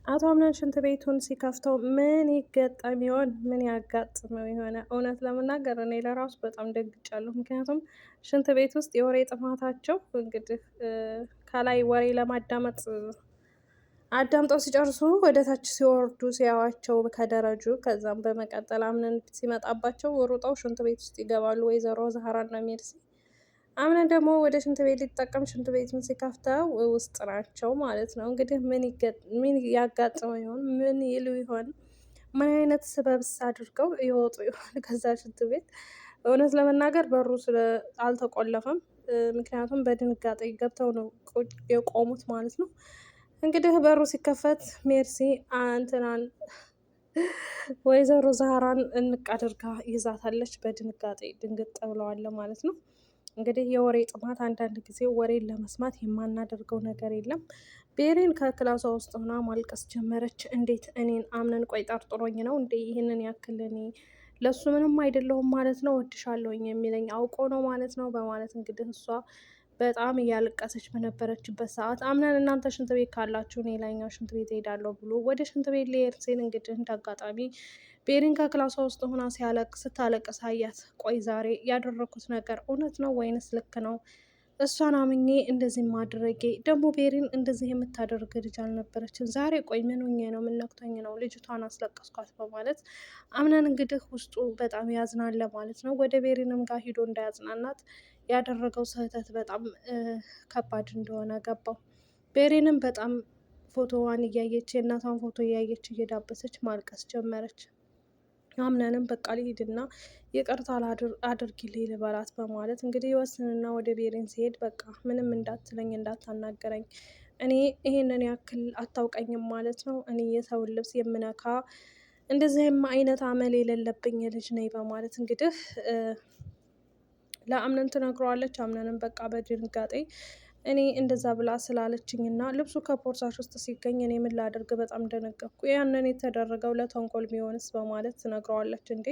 አቶ አምነን ሽንት ቤቱን ሲከፍተው ምን ይገጠም ይሆን? ምን ያጋጥመው የሆነ እውነት ለመናገር እኔ ለራሱ በጣም ደንግጫለሁ። ምክንያቱም ሽንት ቤት ውስጥ የወሬ ጥማታቸው እንግዲህ ከላይ ወሬ ለማዳመጥ አዳምጠው ሲጨርሱ ወደ ታች ሲወርዱ ሲያዋቸው ከደረጁ ከዛም በመቀጠል አምነን ሲመጣባቸው ሩጠው ሽንት ቤት ውስጥ ይገባሉ። ወይዘሮ ዛህራና ሜርሲ አምነን ደግሞ ወደ ሽንት ቤት ሊጠቀም ሽንት ቤቱን ሲከፍተው ውስጥ ናቸው ማለት ነው። እንግዲህ ምን ያጋጥመው ይሆን? ምን ይሉ ይሆን? ምን አይነት ስበብስ አድርገው ይወጡ ይሆን ከዛ ሽንት ቤት? እውነት ለመናገር በሩ አልተቆለፈም። ምክንያቱም በድንጋጤ ገብተው ነው የቆሙት ማለት ነው። እንግዲህ በሩ ሲከፈት ሜርሲ እንትናን ወይዘሮ ዛህራን እንቅ አድርጋ ይዛታለች። በድንጋጤ ድንግጥ ብለዋል ማለት ነው። እንግዲህ የወሬ ጥማት አንዳንድ ጊዜ ወሬን ለመስማት የማናደርገው ነገር የለም። ቤሪን ከክላሷ ውስጥ ሆና ማልቀስ ጀመረች። እንዴት እኔን አምነን ቆይ ጠርጥሮኝ ነው እንዴ ይህንን ያክል እኔ ለሱ ምንም አይደለሁም ማለት ነው፣ ወድሻለሁኝ የሚለኝ አውቆ ነው ማለት ነው በማለት እንግዲህ እሷ በጣም እያለቀሰች በነበረችበት ሰዓት አምነን እናንተ ሽንት ቤት ካላችሁ እኔ ላይኛው ሽንት ቤት እሄዳለሁ ብሎ ወደ ሽንት ቤት ሊሄድ ሲል እንግዲህ እንዳጋጣሚ ቤሪን ከክላሷ ውስጥ ሆና ስታለቅስ አያት። ቆይ ዛሬ ያደረኩት ነገር እውነት ነው ወይንስ ልክ ነው? እሷን አምኜ እንደዚህ ማድረጌ ደግሞ ቤሪን እንደዚህ የምታደርግ ልጅ አልነበረችም። ዛሬ ቆይ ምን ሆኜ ነው? ምን ነክቶኝ ነው ልጅቷን አስለቀስኳት? በማለት አምነን እንግዲህ ውስጡ በጣም ያዝናል ማለት ነው። ወደ ቤሪንም ጋር ሂዶ እንዳያጽናናት ያደረገው ስህተት በጣም ከባድ እንደሆነ ገባው። ቤሪንም በጣም ፎቶዋን እያየች የእናቷን ፎቶ እያየች እየዳበሰች ማልቀስ ጀመረች። አምነንም በቃ ልሂድና ይቅርታ አድርጊልኝ ልበላት በማለት እንግዲህ ይወስንና ወደ ቤሪን ሲሄድ በቃ ምንም እንዳትለኝ እንዳታናገረኝ፣ እኔ ይሄንን ያክል አታውቀኝም ማለት ነው፣ እኔ የሰውን ልብስ የምነካ እንደዚህም አይነት አመል የሌለብኝ ልጅ ነኝ በማለት እንግዲህ ለአምነን ትነግረዋለች። አምነንም በቃ በድንጋጤ እኔ እንደዛ ብላ ስላለችኝ እና ልብሱ ከፖርሳሽ ውስጥ ሲገኝ እኔ ምን ላደርግ በጣም ደነገኩ፣ ያንን የተደረገው ለተንኮል ቢሆንስ በማለት ትነግረዋለች። እንዴ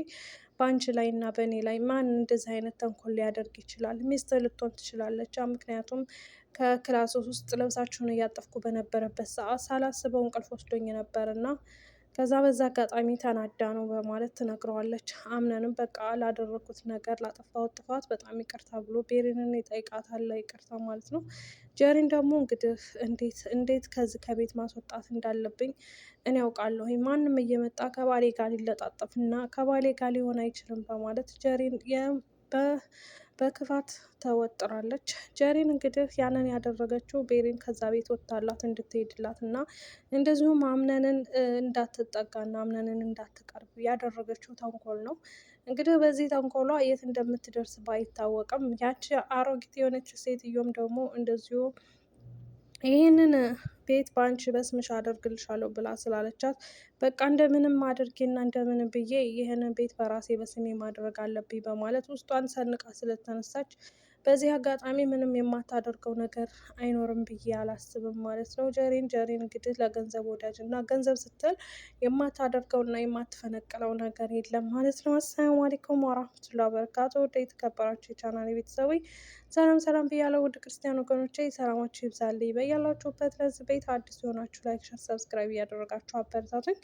በአንቺ ላይ እና በእኔ ላይ ማን እንደዚህ አይነት ተንኮል ሊያደርግ ይችላል? ሚስት ልትሆን ትችላለች። ምክንያቱም ከክላስ ውስጥ ልብሳችሁን እያጠፍኩ በነበረበት ሰዓት ሳላስበው እንቅልፍ ወስዶኝ ነበር እና ከዛ በዛ አጋጣሚ ተናዳ ነው በማለት ትነግረዋለች። አምነንም በቃ ላደረኩት ነገር ላጠፋሁት ጥፋት በጣም ይቅርታ ብሎ ቤሪንን ይጠይቃታል። ይቅርታ ማለት ነው። ጀሪን ደግሞ እንግዲህ እንዴት ከዚህ ከቤት ማስወጣት እንዳለብኝ እኔ ያውቃለሁ፣ ማንም እየመጣ ከባሌ ጋር ሊለጣጠፍ እና ከባሌ ጋር ሊሆን አይችልም በማለት ጀሪን በክፋት ተወጥራለች። ጀሪን እንግዲህ ያንን ያደረገችው ቤሪን ከዛ ቤት ወጥታላት እንድትሄድላት እና እንደዚሁም አምነንን እንዳትጠጋና አምነንን እንዳትቀርብ ያደረገችው ተንኮል ነው። እንግዲህ በዚህ ተንኮሏ የት እንደምትደርስ ባይታወቅም ያቺ አሮጊት የሆነች ሴትዮም ደግሞ እንደዚሁ ይህንን ቤት በአንቺ በስምሽ አደርግልሻለሁ ብላ ስላለቻት በቃ እንደምንም አድርጌና እንደምንም ብዬ ይህንን ቤት በራሴ በስሜ ማድረግ አለብኝ በማለት ውስጧን ሰንቃ ስለተነሳች በዚህ አጋጣሚ ምንም የማታደርገው ነገር አይኖርም ብዬ አላስብም ማለት ነው። ጀሪን እንግዲህ ለገንዘብ ወዳጅ እና ገንዘብ ስትል የማታደርገውና የማትፈነቅለው ነገር የለም ማለት ነው። አሰላሙ አለይኩም ወራህመቱላሂ ወበረካቱ። ወደ የተከበራችሁ የቻናል ቤተሰቦች ሰላም ሰላም ብያለሁ። ውድ ክርስቲያን ወገኖቼ ሰላማችሁ ይብዛልኝ በያላችሁበት። ለዚህ ቤት አዲስ የሆናችሁ ላይክ፣ ሸር፣ ሰብስክራይብ እያደረጋችሁ አበረታቱኝ።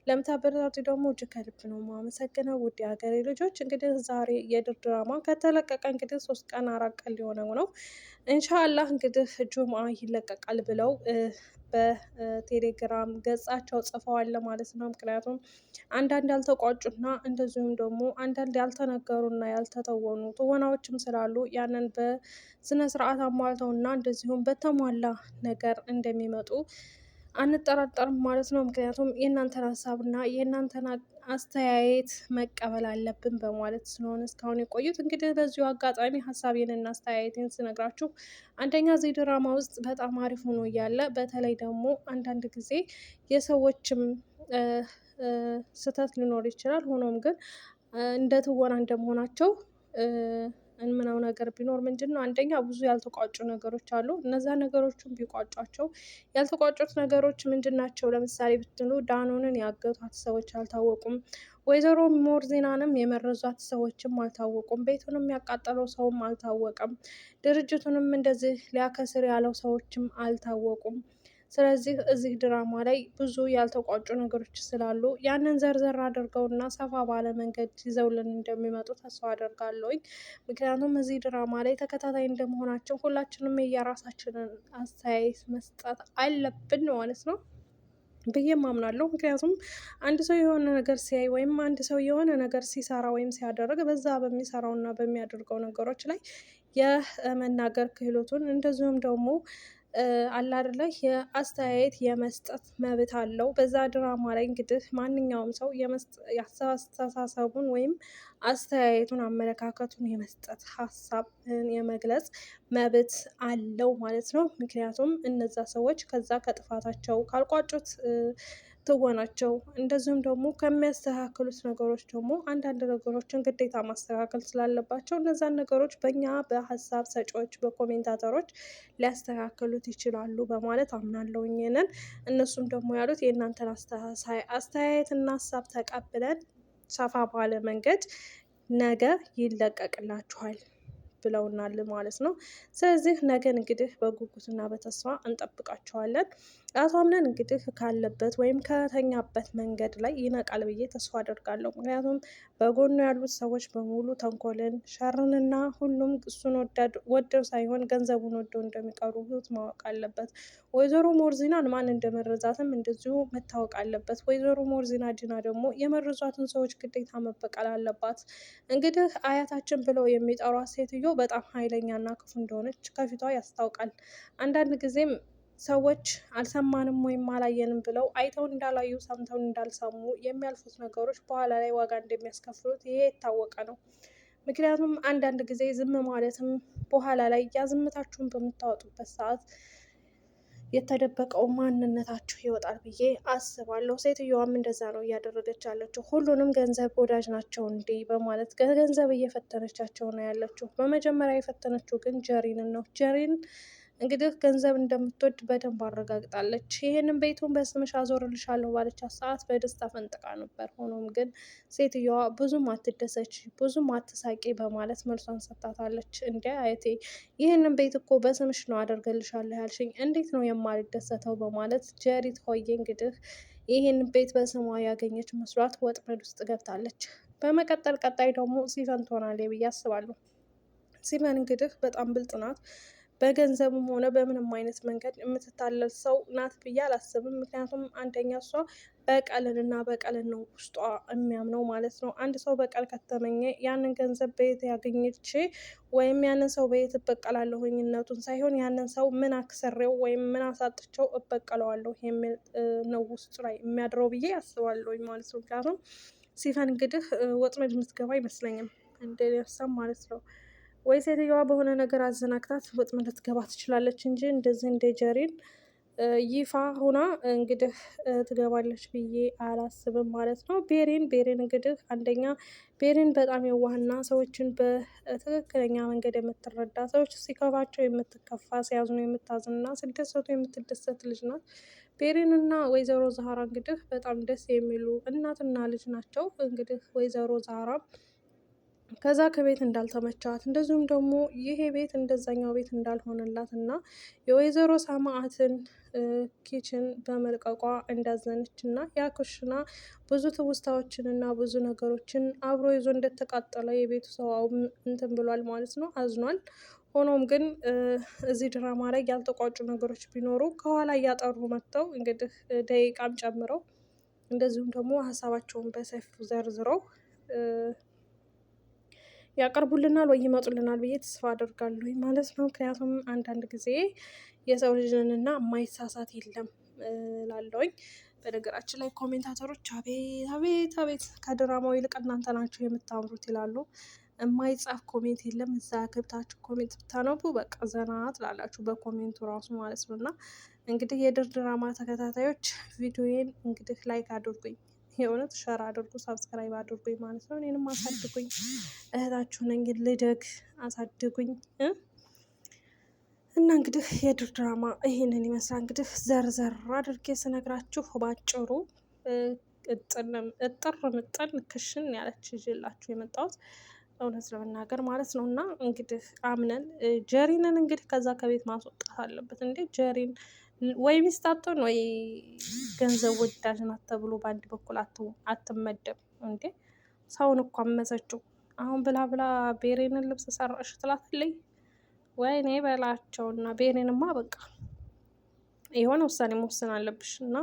ለምታበረታቱ ደግሞ እጅግ ከልብ ነው የማመሰግነው። ውድ የሀገሬ ልጆች እንግዲህ ዛሬ የድር ድራማ ከተለቀቀ እንግዲህ 3 ቀን 4 ቀን ሊሆነው ነው። ኢንሻአላህ እንግዲህ ጁምአ ይለቀቃል ብለው በቴሌግራም ገጻቸው ጽፈዋል ማለት ነው። ምክንያቱም አንዳንድ ያልተቋጩና እንደዚሁም ደግሞ አንዳንድ ያልተነገሩና ያልተተወኑ ትወናዎችም ስላሉ ያንን በስነ ስርዓት አሟልተውና እንደዚሁም በተሟላ ነገር እንደሚመጡ አንጠራጠርም ማለት ነው። ምክንያቱም የእናንተን ሀሳብና የእናንተን አስተያየት መቀበል አለብን በማለት ስለሆነ እስካሁን የቆዩት። እንግዲህ በዚሁ አጋጣሚ ሀሳቤንና አስተያየቴን ስነግራችሁ አንደኛ እዚህ ድራማ ውስጥ በጣም አሪፍ ሆኖ እያለ በተለይ ደግሞ አንዳንድ ጊዜ የሰዎችም ስህተት ሊኖር ይችላል። ሆኖም ግን እንደ ትወና እንደመሆናቸው እምነው ነገር ቢኖር ምንድን ነው፣ አንደኛ ብዙ ያልተቋጩ ነገሮች አሉ። እነዛ ነገሮችን ቢቋጯቸው ያልተቋጩት ነገሮች ምንድን ናቸው? ለምሳሌ ብትሉ ዳኖንን ያገቷት ሰዎች አልታወቁም። ወይዘሮ ሞርዜናንም የመረዟት ሰዎችም አልታወቁም። ቤቱንም ያቃጠለው ሰውም አልታወቀም። ድርጅቱንም እንደዚህ ሊያከስር ያለው ሰዎችም አልታወቁም። ስለዚህ እዚህ ድራማ ላይ ብዙ ያልተቋጩ ነገሮች ስላሉ ያንን ዘርዘር አድርገውና ሰፋ ባለ መንገድ ይዘውልን እንደሚመጡ ተስፋ አደርጋለሁኝ። ምክንያቱም እዚህ ድራማ ላይ ተከታታይ እንደመሆናቸው ሁላችንም የየራሳችንን አስተያየት መስጠት አለብን ማለት ነው ብዬ አምናለሁ። ምክንያቱም አንድ ሰው የሆነ ነገር ሲያይ ወይም አንድ ሰው የሆነ ነገር ሲሰራ ወይም ሲያደርግ በዛ በሚሰራውና በሚያደርገው ነገሮች ላይ የመናገር ክህሎቱን እንደዚሁም ደግሞ አለ አይደለ የአስተያየት የመስጠት መብት አለው። በዛ ድራማ ላይ እንግዲህ ማንኛውም ሰው የአስተሳሰቡን ወይም አስተያየቱን አመለካከቱን የመስጠት ሀሳብን የመግለጽ መብት አለው ማለት ነው። ምክንያቱም እነዛ ሰዎች ከዛ ከጥፋታቸው ካልቋጩት ትወናቸው እንደዚሁም ደግሞ ከሚያስተካክሉት ነገሮች ደግሞ አንዳንድ ነገሮችን ግዴታ ማስተካከል ስላለባቸው እነዛን ነገሮች በእኛ በሀሳብ ሰጪዎች በኮሜንታተሮች ሊያስተካክሉት ይችላሉ በማለት አምናለሁ። ይሄንን እነሱም ደግሞ ያሉት የእናንተን አስተያየትና ሀሳብ ተቀብለን ሰፋ ባለ መንገድ ነገ ይለቀቅላችኋል ብለውናል ማለት ነው። ስለዚህ ነገን እንግዲህ በጉጉትና በተስፋ እንጠብቃቸዋለን። አቶ አምነን እንግዲህ ካለበት ወይም ከተኛበት መንገድ ላይ ይነቃል ብዬ ተስፋ አደርጋለሁ። ምክንያቱም በጎኑ ያሉት ሰዎች በሙሉ ተንኮልን፣ ሸርንና ሁሉም እሱን ወደው ሳይሆን ገንዘቡን ወደው እንደሚቀሩት ማወቅ አለበት። ወይዘሮ ሞርዚናን ማን እንደመረዛትም እንደዚሁ መታወቅ አለበት። ወይዘሮ ሞርዚና ዲና ደግሞ የመረዟትን ሰዎች ግዴታ መበቀል አለባት። እንግዲህ አያታችን ብለው የሚጠሯት ሴትዮ በጣም ኃይለኛና ክፉ እንደሆነች ከፊቷ ያስታውቃል። አንዳንድ ጊዜም ሰዎች አልሰማንም ወይም አላየንም ብለው አይተው እንዳላዩ ሰምተው እንዳልሰሙ የሚያልፉት ነገሮች በኋላ ላይ ዋጋ እንደሚያስከፍሉት ይሄ የታወቀ ነው። ምክንያቱም አንዳንድ ጊዜ ዝም ማለትም በኋላ ላይ ያ ዝምታችሁን በምታወጡበት ሰዓት የተደበቀው ማንነታችሁ ይወጣል ብዬ አስባለሁ። ሴትዮዋም እንደዛ ነው እያደረገች ያለችው። ሁሉንም ገንዘብ ወዳጅ ናቸው እንዴ በማለት ገንዘብ እየፈተነቻቸው ነው ያለችው። በመጀመሪያ የፈተነችው ግን ጀሪንን ነው። ጀሪን እንግዲህ ገንዘብ እንደምትወድ በደንብ አረጋግጣለች። ይሄንን ቤቱን በስምሽ አዞርልሻለሁ ባለቻት ሰዓት በደስታ ፈንጥቃ ነበር። ሆኖም ግን ሴትዮዋ ብዙም አትደሰች፣ ብዙም አትሳቂ በማለት መልሷን ሰጥታታለች። እንደ አየቴ ይህንን ቤት እኮ በስምሽ ነው አደርግልሻለሁ ያልሽኝ፣ እንዴት ነው የማልደሰተው? በማለት ጀሪት ሆዬ እንግዲህ ይህን ቤት በስሟ ያገኘች መስሏት ወጥመድ ውስጥ ገብታለች። በመቀጠል ቀጣይ ደግሞ ሲፈን ትሆናለች ብዬ አስባለሁ። ሲፈን እንግዲህ በጣም ብልጥ ናት። በገንዘብም ሆነ በምንም አይነት መንገድ የምትታለል ሰው ናት ብዬ አላስብም። ምክንያቱም አንደኛ እሷ በቀልንና በቀልን ነው ውስጧ የሚያምነው ማለት ነው። አንድ ሰው በቀል ከተመኘ ያንን ገንዘብ በየት ያገኘች ወይም ያንን ሰው በየት እበቀላለሁኝነቱን ሳይሆን ያንን ሰው ምን አክሰሬው ወይም ምን አሳጥቸው እበቀለዋለሁ የሚል ነው ውስጡ ላይ የሚያድረው ብዬ አስባለሁኝ ማለት ነው። ምክንያቱም ሲፈን እንግዲህ ወጥመድ የምትገባ አይመስለኝም እንደነሳም ማለት ነው። ወይ ሴትዮዋ በሆነ ነገር አዘናግታት ወጥመድ ልትገባ ትችላለች እንጂ እንደዚህ እንደ ጀሪን ይፋ ሁና እንግዲህ ትገባለች ብዬ አላስብም ማለት ነው። ቤሪን እንግዲህ አንደኛ ቤሪን በጣም የዋህና ሰዎችን በትክክለኛ መንገድ የምትረዳ ሰዎች ሲከፋቸው የምትከፋ ሲያዝኑ የምታዝንና ሲደሰቱ የምትደሰት ልጅ ናት። ቤሪን እና ወይዘሮ ዛህራ እንግዲህ በጣም ደስ የሚሉ እናትና ልጅ ናቸው። እንግዲህ ወይዘሮ ዛህራ ከዛ ከቤት እንዳልተመቻት እንደዚሁም ደግሞ ይሄ ቤት እንደዛኛው ቤት እንዳልሆነላት እና የወይዘሮ ሰማዕትን ኪችን በመልቀቋ እንዳዘነች እና ያ ኩሽና ብዙ ትውስታዎችን እና ብዙ ነገሮችን አብሮ ይዞ እንደተቃጠለ የቤቱ ሰው እንትን ብሏል ማለት ነው፣ አዝኗል። ሆኖም ግን እዚህ ድራማ ላይ ያልተቋጩ ነገሮች ቢኖሩ ከኋላ እያጠሩ መጥተው እንግዲህ ደቂቃም ጨምረው እንደዚሁም ደግሞ ሀሳባቸውን በሰፊው ዘርዝረው ያቀርቡልናል ወይ ይመጡልናል ብዬ ተስፋ አደርጋለሁ ማለት ነው። ምክንያቱም አንዳንድ ጊዜ የሰው ልጅንና የማይሳሳት የለም ላለውኝ። በነገራችን ላይ ኮሜንታተሮች አቤት አቤት አቤት ከድራማው ይልቅ እናንተ ናችሁ የምታምሩት ይላሉ። የማይጻፍ ኮሜንት የለም። እዛ ገብታችሁ ኮሜንት ብታነቡ በቃ ዘና ትላላችሁ በኮሜንቱ ራሱ ማለት ነው። እና እንግዲህ የድር ድራማ ተከታታዮች ቪዲዮዬን እንግዲህ ላይክ አድርጉኝ፣ የእውነት ሸር አድርጉ፣ ሳብስክራይብ አድርጉኝ ማለት ነው። እኔንም አሳድጉኝ፣ እህታችሁ ነኝ፣ ልደግ፣ አሳድጉኝ እና እንግዲህ የድር ድራማ ይህንን ይመስላል። እንግዲህ ዘርዘር አድርጌ ስነግራችሁ ባጭሩ እጥር ምጥን ክሽን ያለች ይዤላችሁ የመጣሁት እውነት ለመናገር ማለት ነው። እና እንግዲህ አምነን ጀሪንን እንግዲህ ከዛ ከቤት ማስወጣት አለበት እንዴ! ጀሪን ወይ ሚስት አትሆን ወይ ገንዘብ ወዳጅ ናት ተብሎ በአንድ በኩል አትመደብ እንዴ። ሰውን እኮ አመፀችው። አሁን ብላ ብላ ቤሬንን ልብስ ሰራሽ ትላትልኝ። ወይኔ በላቸውና ቤሬንማ በቃ የሆነ ውሳኔ መወሰን አለብሽ እና